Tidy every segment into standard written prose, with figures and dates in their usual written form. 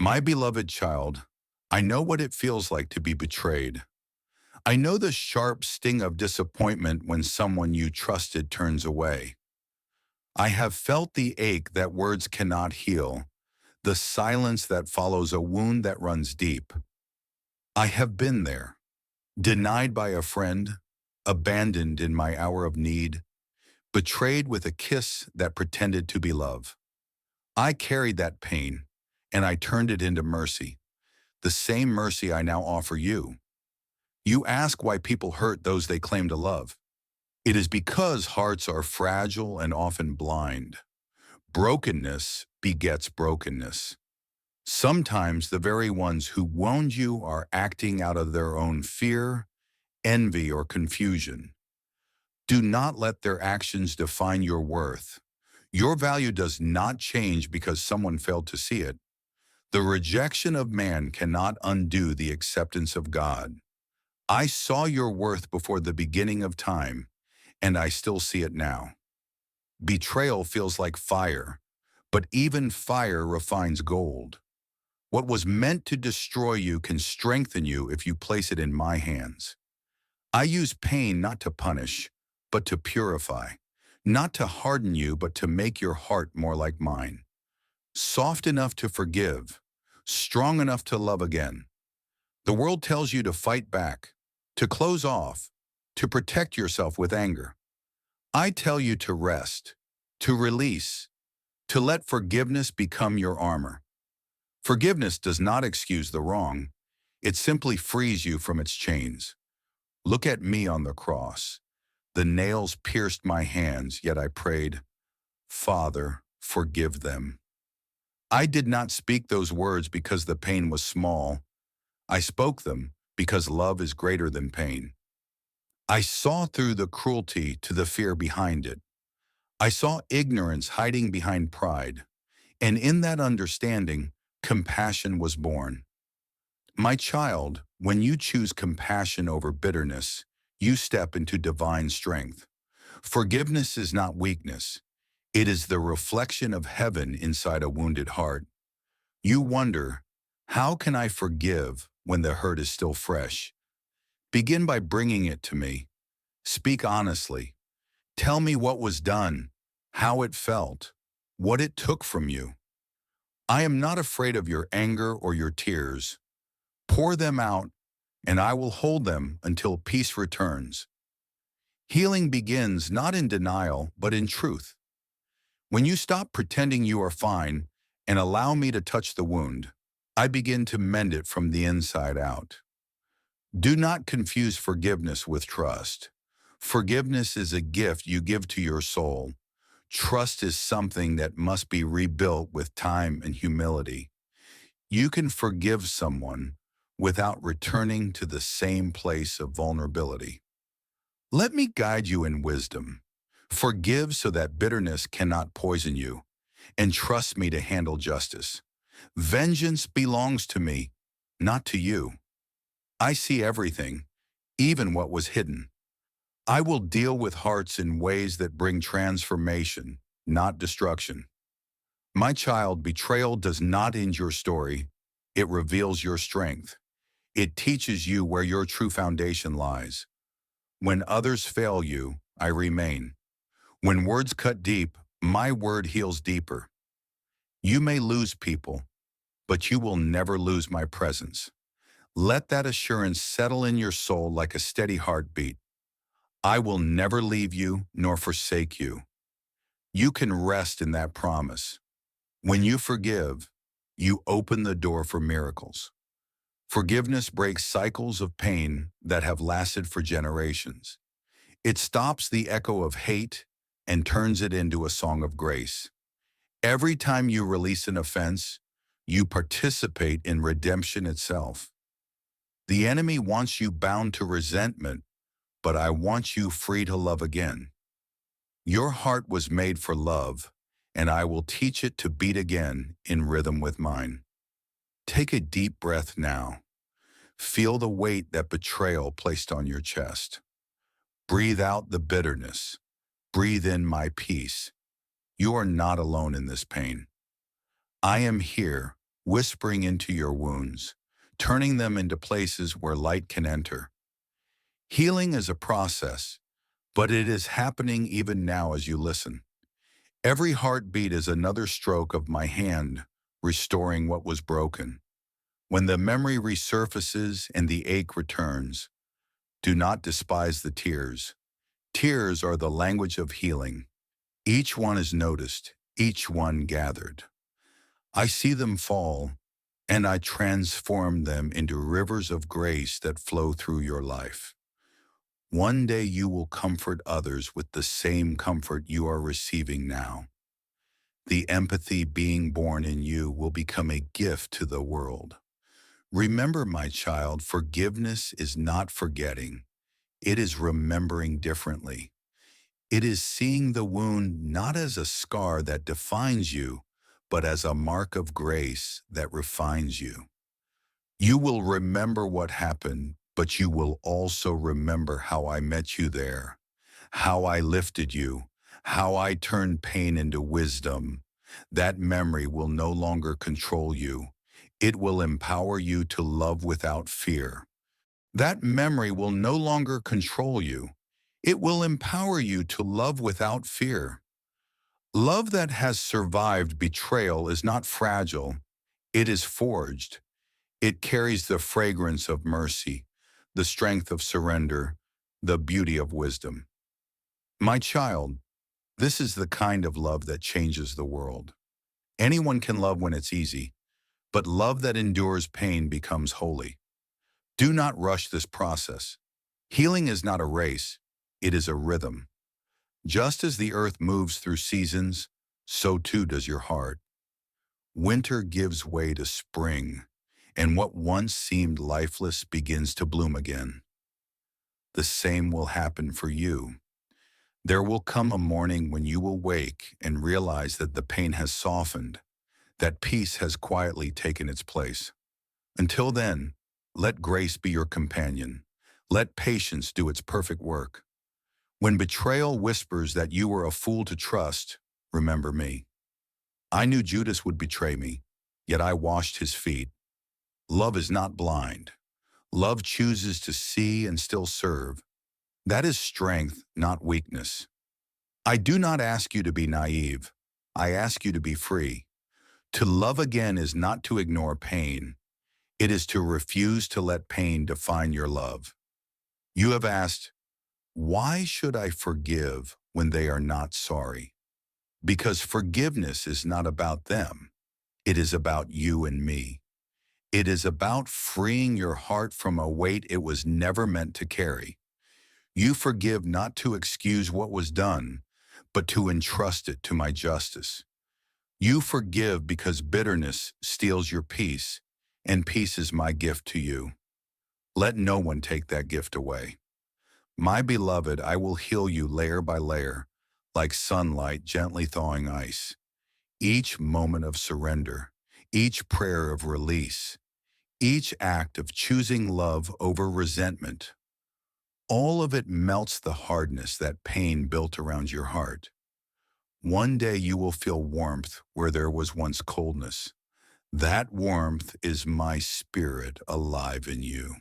My beloved child, I know what it feels like to be betrayed. I know the sharp sting of disappointment when someone you trusted turns away. I have felt the ache that words cannot heal, the silence that follows a wound that runs deep. I have been there, denied by a friend, abandoned in my hour of need, betrayed with a kiss that pretended to be love. I carried that pain, and I turned it into mercy, the same mercy I now offer you. You ask why people hurt those they claim to love. It is because hearts are fragile and often blind. Brokenness begets brokenness. Sometimes the very ones who wound you are acting out of their own fear, envy, or confusion. Do not let their actions define your worth. Your value does not change because someone failed to see it. The rejection of man cannot undo the acceptance of God. I saw your worth before the beginning of time, and I still see it now. Betrayal feels like fire, but even fire refines gold. What was meant to destroy you can strengthen you if you place it in my hands. I use pain not to punish, but to purify, not to harden you, but to make your heart more like mine. Soft enough to forgive, strong enough to love again. The world tells you to fight back, to close off, to protect yourself with anger. I tell you to rest, to release, to let forgiveness become your armor. Forgiveness does not excuse the wrong. It simply frees you from its chains. Look at me on the cross. The nails pierced my hands, yet I prayed, Father, forgive them. I did not speak those words because the pain was small. I spoke them because love is greater than pain. I saw through the cruelty to the fear behind it. I saw ignorance hiding behind pride, and in that understanding, compassion was born. My child, when you choose compassion over bitterness, you step into divine strength. Forgiveness is not weakness. It is the reflection of heaven inside a wounded heart. You wonder, how can I forgive when the hurt is still fresh? Begin by bringing it to me. Speak honestly. Tell me what was done, how it felt, what it took from you. I am not afraid of your anger or your tears. Pour them out, and I will hold them until peace returns. Healing begins not in denial, but in truth. When you stop pretending you are fine and allow me to touch the wound, I begin to mend it from the inside out. Do not confuse forgiveness with trust. Forgiveness is a gift you give to your soul. Trust is something that must be rebuilt with time and humility. You can forgive someone without returning to the same place of vulnerability. Let me guide you in wisdom. Forgive so that bitterness cannot poison you, and trust me to handle justice. Vengeance belongs to me, not to you. I see everything, even what was hidden. I will deal with hearts in ways that bring transformation, not destruction. My child, betrayal does not end your story. It reveals your strength. It teaches you where your true foundation lies. When others fail you, I remain. When words cut deep, my word heals deeper. You may lose people, but you will never lose my presence. Let that assurance settle in your soul like a steady heartbeat. I will never leave you nor forsake you. You can rest in that promise. When you forgive, you open the door for miracles. Forgiveness breaks cycles of pain that have lasted for generations. It stops the echo of hate and turns it into a song of grace. Every time you release an offense, you participate in redemption itself. The enemy wants you bound to resentment, but I want you free to love again. Your heart was made for love, and I will teach it to beat again in rhythm with mine. Take a deep breath now. Feel the weight that betrayal placed on your chest. Breathe out the bitterness. Breathe in my peace. You are not alone in this pain. I am here, whispering into your wounds, turning them into places where light can enter. Healing is a process, but it is happening even now as you listen. Every heartbeat is another stroke of my hand, restoring what was broken. When the memory resurfaces and the ache returns, do not despise the tears. Tears are the language of healing. Each one is noticed, each one gathered. I see them fall, and I transform them into rivers of grace that flow through your life. One day you will comfort others with the same comfort you are receiving now. The empathy being born in you will become a gift to the world. Remember, my child, forgiveness is not forgetting. It is remembering differently. It is seeing the wound not as a scar that defines you, but as a mark of grace that refines you. You will remember what happened, but you will also remember how I met you there, how I lifted you, how I turned pain into wisdom. That memory will no longer control you. It will empower you to love without fear. That memory will no longer control you. It will empower you to love without fear. Love that has survived betrayal is not fragile. It is forged. It carries the fragrance of mercy, the strength of surrender, the beauty of wisdom. My child, this is the kind of love that changes the world. Anyone can love when it's easy, but love that endures pain becomes holy. Do not rush this process. Healing is not a race, it is a rhythm. Just as the earth moves through seasons, so too does your heart. Winter gives way to spring, and what once seemed lifeless begins to bloom again. The same will happen for you. There will come a morning when you will wake and realize that the pain has softened, that peace has quietly taken its place. Until then, let grace be your companion. Let patience do its perfect work. When betrayal whispers that you were a fool to trust, remember me. I knew Judas would betray me, yet I washed his feet. Love is not blind. Love chooses to see and still serve. That is strength, not weakness. I do not ask you to be naive. I ask you to be free. To love again is not to ignore pain. It is to refuse to let pain define your love. You have asked, why should I forgive when they are not sorry? Because forgiveness is not about them. It is about you and me. It is about freeing your heart from a weight it was never meant to carry. You forgive not to excuse what was done, but to entrust it to my justice. You forgive because bitterness steals your peace, and peace is my gift to you. Let no one take that gift away. My beloved, I will heal you layer by layer, like sunlight gently thawing ice. Each moment of surrender, each prayer of release, each act of choosing love over resentment, all of it melts the hardness that pain built around your heart. One day you will feel warmth where there was once coldness. That warmth is my spirit alive in you.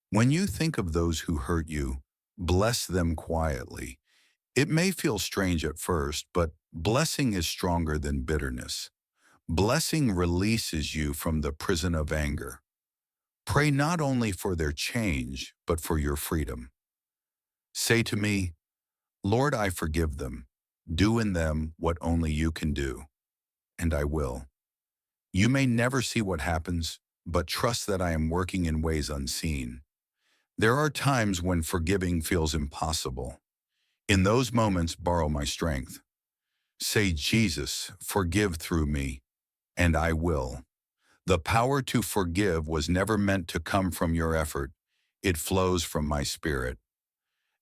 When you think of those who hurt you, bless them quietly. It may feel strange at first, but blessing is stronger than bitterness. Blessing releases you from the prison of anger. Pray not only for their change, but for your freedom. Say to me, Lord, I forgive them. Do in them what only you can do, and I will. You may never see what happens, but trust that I am working in ways unseen. There are times when forgiving feels impossible. In those moments, borrow my strength. Say, Jesus, forgive through me, and I will. The power to forgive was never meant to come from your effort. It flows from my spirit.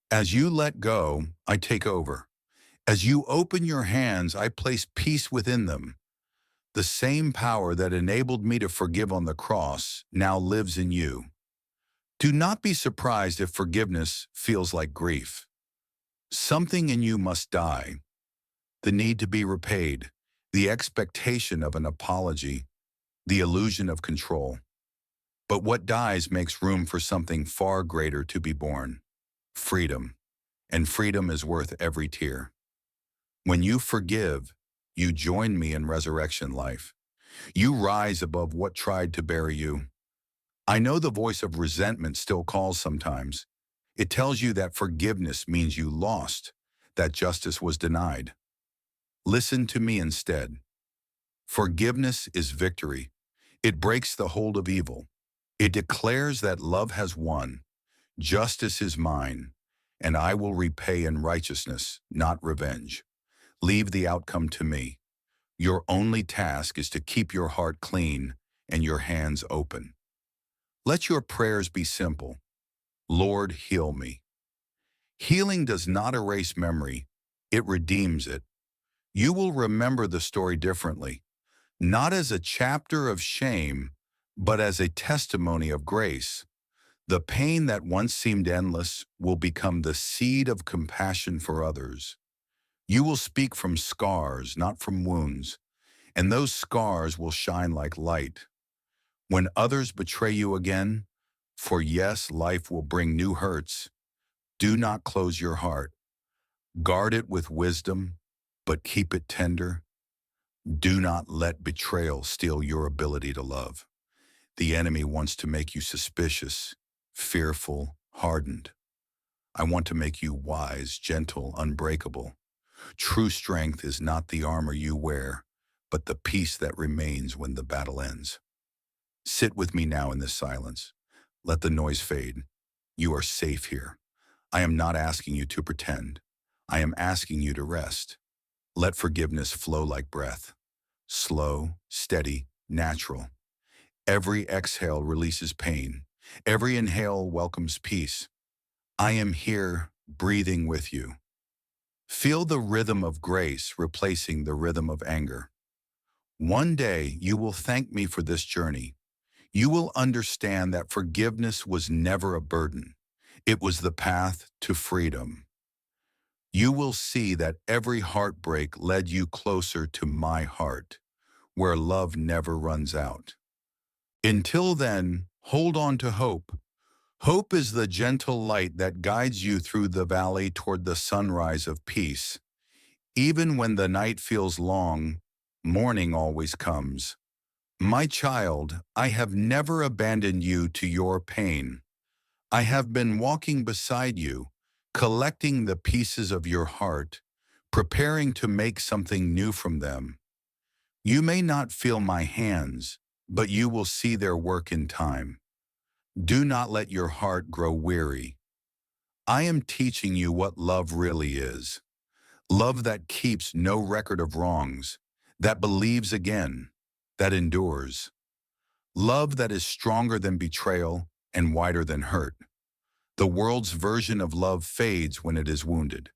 As you let go, I take over. As you open your hands, I place peace within them. The same power that enabled me to forgive on the cross now lives in you. Do not be surprised if forgiveness feels like grief. Something in you must die. The need to be repaid, the expectation of an apology, the illusion of control. But what dies makes room for something far greater to be born: freedom. And freedom is worth every tear. When you forgive, you join me in resurrection life. You rise above what tried to bury you. I know the voice of resentment still calls sometimes. It tells you that forgiveness means you lost, that justice was denied. Listen to me instead. Forgiveness is victory. It breaks the hold of evil. It declares that love has won. Justice is mine, and I will repay in righteousness, not revenge. Leave the outcome to me. Your only task is to keep your heart clean and your hands open. Let your prayers be simple. Lord, heal me. Healing does not erase memory, it redeems it. You will remember the story differently, not as a chapter of shame, but as a testimony of grace. The pain that once seemed endless will become the seed of compassion for others. You will speak from scars, not from wounds, and those scars will shine like light. When others betray you again, for yes, life will bring new hurts, do not close your heart. Guard it with wisdom, but keep it tender. Do not let betrayal steal your ability to love. The enemy wants to make you suspicious, fearful, hardened. I want to make you wise, gentle, unbreakable. True strength is not the armor you wear, but the peace that remains when the battle ends. Sit with me now in this silence. Let the noise fade. You are safe here. I am not asking you to pretend. I am asking you to rest. Let forgiveness flow like breath. Slow, steady, natural. Every exhale releases pain. Every inhale welcomes peace. I am here, breathing with you. Feel the rhythm of grace replacing the rhythm of anger. One day you will thank me for this journey. You will understand that forgiveness was never a burden. It was the path to freedom. You will see that every heartbreak led you closer to my heart, where love never runs out. Until then, hold on to hope. Hope is the gentle light that guides you through the valley toward the sunrise of peace. Even when the night feels long, morning always comes. My child, I have never abandoned you to your pain. I have been walking beside you, collecting the pieces of your heart, preparing to make something new from them. You may not feel my hands, but you will see their work in time. Do not let your heart grow weary. I am teaching you what love really is. Love that keeps no record of wrongs, that believes again, that endures. Love that is stronger than betrayal and wider than hurt. The world's version of love fades when it is wounded.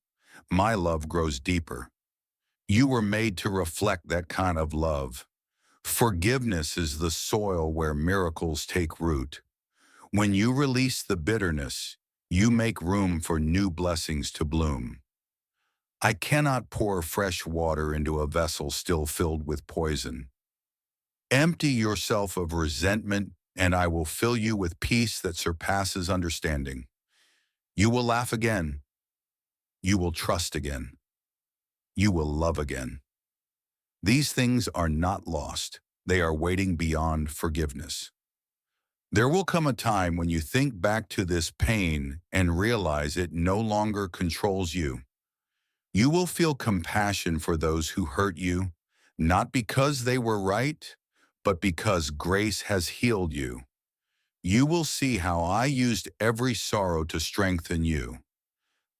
My love grows deeper. You were made to reflect that kind of love. Forgiveness is the soil where miracles take root. When you release the bitterness, you make room for new blessings to bloom. I cannot pour fresh water into a vessel still filled with poison. Empty yourself of resentment, and I will fill you with peace that surpasses understanding. You will laugh again. You will trust again. You will love again. These things are not lost. They are waiting beyond forgiveness. There will come a time when you think back to this pain and realize it no longer controls you. You will feel compassion for those who hurt you, not because they were right, but because grace has healed you. You will see how I used every sorrow to strengthen you.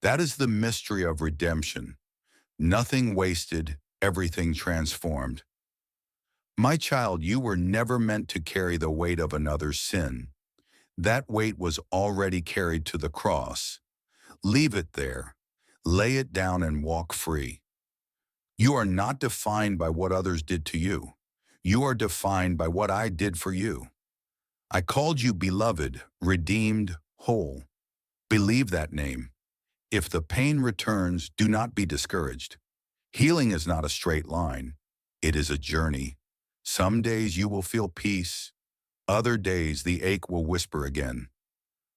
That is the mystery of redemption. Nothing wasted, everything transformed. My child, you were never meant to carry the weight of another's sin. That weight was already carried to the cross. Leave it there. Lay it down and walk free. You are not defined by what others did to you. You are defined by what I did for you. I called you beloved, redeemed, whole. Believe that name. If the pain returns, do not be discouraged. Healing is not a straight line. It is a journey. Some days you will feel peace. Other days the ache will whisper again.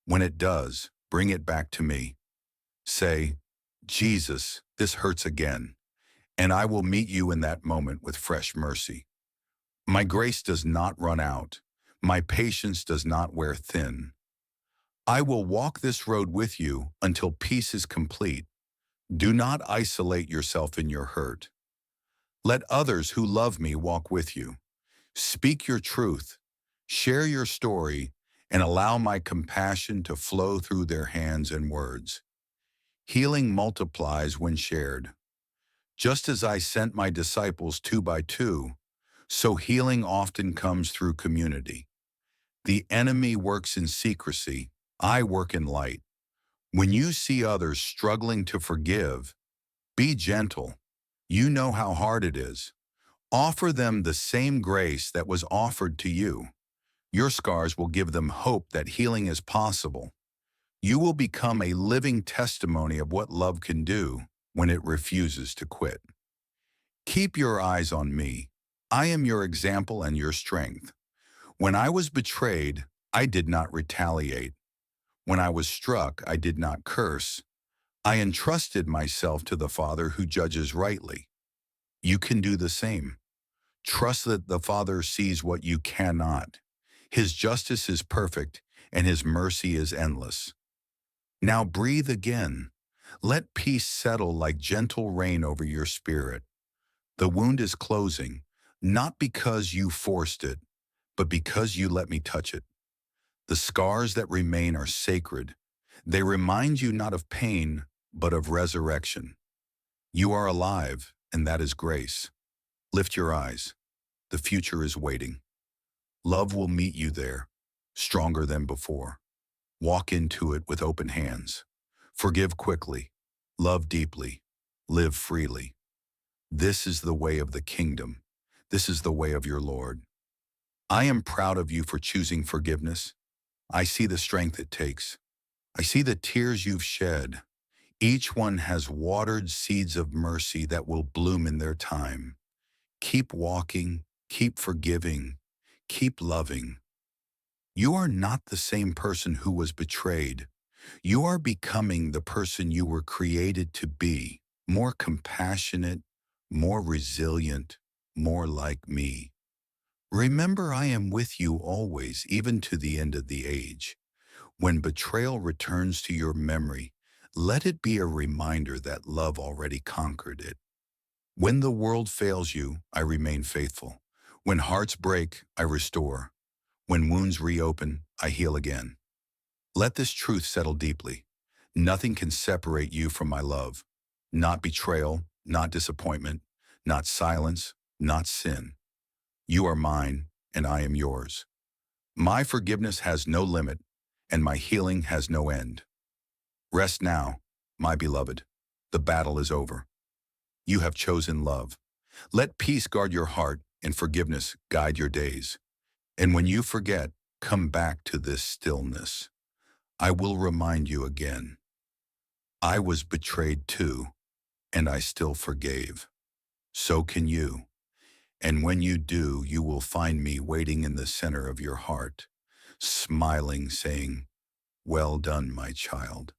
When it does, bring it back to me. Say, Jesus, this hurts again, and I will meet you in that moment with fresh mercy. My grace does not run out. My patience does not wear thin. I will walk this road with you until peace is complete. Do not isolate yourself in your hurt. Let others who love me walk with you. Speak your truth, share your story, and allow my compassion to flow through their hands and words. Healing multiplies when shared. Just as I sent my disciples 2 by 2, so healing often comes through community. The enemy works in secrecy, I work in light. When you see others struggling to forgive, be gentle. You know how hard it is. Offer them the same grace that was offered to you. Your scars will give them hope that healing is possible. You will become a living testimony of what love can do when it refuses to quit. Keep your eyes on me. I am your example and your strength. When I was betrayed, I did not retaliate. When I was struck, I did not curse. I entrusted myself to the Father who judges rightly. You can do the same. Trust that the Father sees what you cannot. His justice is perfect, and His mercy is endless. Now breathe again. Let peace settle like gentle rain over your spirit. The wound is closing, not because you forced it, but because you let me touch it. The scars that remain are sacred. They remind you not of pain, but of resurrection. You are alive, and that is grace. Lift your eyes. The future is waiting. Love will meet you there, stronger than before. Walk into it with open hands. Forgive quickly. Love deeply. Live freely. This is the way of the kingdom. This is the way of your Lord. I am proud of you for choosing forgiveness. I see the strength it takes. I see the tears you've shed. Each one has watered seeds of mercy that will bloom in their time. Keep walking, keep forgiving, keep loving. You are not the same person who was betrayed. You are becoming the person you were created to be, more compassionate, more resilient, more like me. Remember, I am with you always, even to the end of the age. When betrayal returns to your memory, let it be a reminder that love already conquered it. When the world fails you, I remain faithful. When hearts break, I restore. When wounds reopen, I heal again. Let this truth settle deeply. Nothing can separate you from my love. Not betrayal, not disappointment, not silence, not sin. You are mine, and I am yours. My forgiveness has no limit, and my healing has no end. Rest now, my beloved. The battle is over. You have chosen love. Let peace guard your heart and forgiveness guide your days. And when you forget, come back to this stillness. I will remind you again. I was betrayed too, and I still forgave. So can you. And when you do, you will find me waiting in the center of your heart, smiling, saying, "Well done, my child."